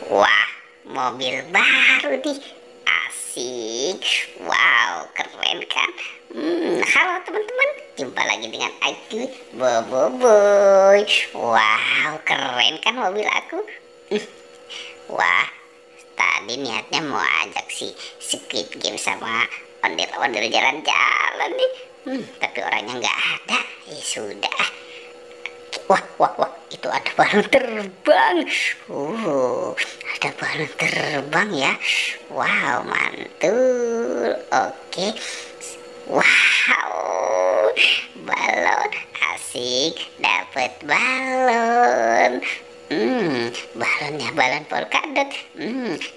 Wah, mobil baru nih. Asik. Wow, keren kan? Halo teman-teman. Jumpa lagi dengan aku, Bobo Boy. Wow, keren kan mobil aku? Wah, tadi niatnya mau ajak si Squid Game sama ondel-ondel jalan-jalan nih. Tapi orangnya nggak ada. Ya sudah. Wah, wah, wah, itu ada balon terbang. Ada balon terbang ya. Wow, mantul. Oke. Wow, balon asik. Dapat balon. Balonnya balon polkadot.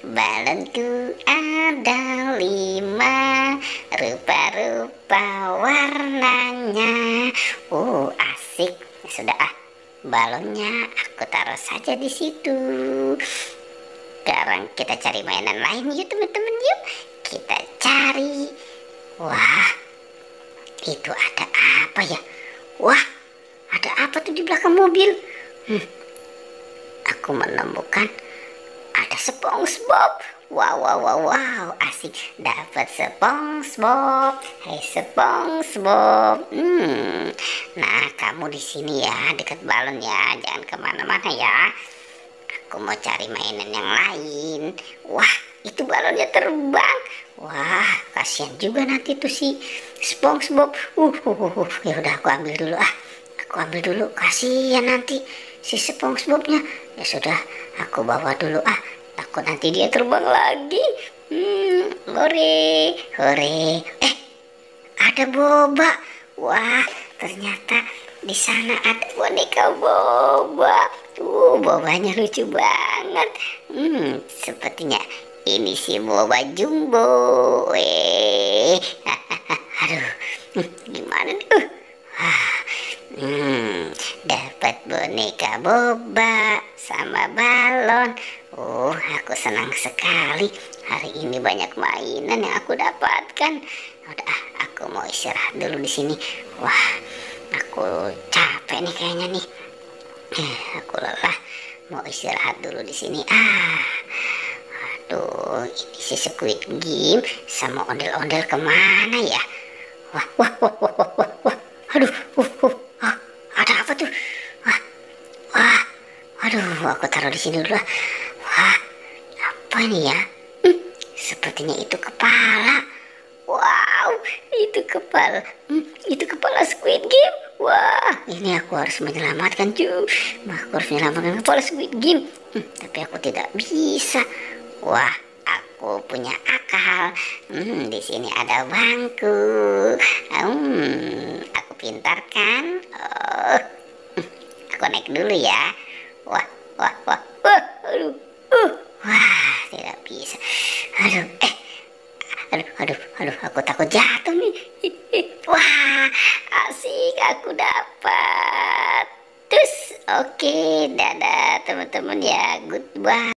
Balonku ada 5 rupa-rupa warnanya. Asik. Sudah balonnya aku taruh saja di situ. Sekarang kita cari mainan lain yuk teman-teman, yuk kita cari. Wah, itu ada apa ya? Wah, ada apa tuh di belakang mobil? Aku menemukan ada SpongeBob. Wow, wow, wow, wow, asik, dapat SpongeBob. Hai SpongeBob. Nah, kamu di sini ya, dekat balon ya, jangan kemana-mana ya. Aku mau cari mainan yang lain. Wah, itu balonnya terbang. Wah, kasihan juga nanti tuh si SpongeBob. Ya udah aku ambil dulu ah. Aku ambil dulu, kasihan nanti si SpongeBobnya. Ya sudah, aku bawa dulu ah. Takut nanti dia terbang lagi. Hore, hore. Ada boba. Wah, ternyata di sana ada boneka boba. Bobanya lucu banget. Sepertinya ini si boba jumbo. Aduh, gimana nih? Dapat boneka boba sama balon. Aku senang sekali. Hari ini banyak mainan yang aku dapatkan. Udah, aku mau istirahat dulu di sini. Wah, aku capek nih kayaknya nih. Aku lelah. Mau istirahat dulu di sini. Aduh, ini si Squid Game sama ondel-ondel kemana ya? Wah, wah, wah, wah, wah, wah, wah. Aduh, ada apa tuh? Wah, aduh, aku taruh di sini dulu lah. Wah, apa ini ya? Sepertinya itu kepala. Wow, itu kepala. Itu kepala Squid Game. Wah, ini aku harus menyelamatkan cuy. Aku harus menyelamatkan kepala Squid Game. Tapi aku tidak bisa. Wah, aku punya akal. Di sini ada bangku. Aku pintar kan? Aku naik dulu ya. Wah, wah, wah, wah, aduh, wah, tidak bisa. Aduh, aku takut jatuh nih. Wah, asik, aku dapat. Terus, oke, dadah teman-teman ya, goodbye.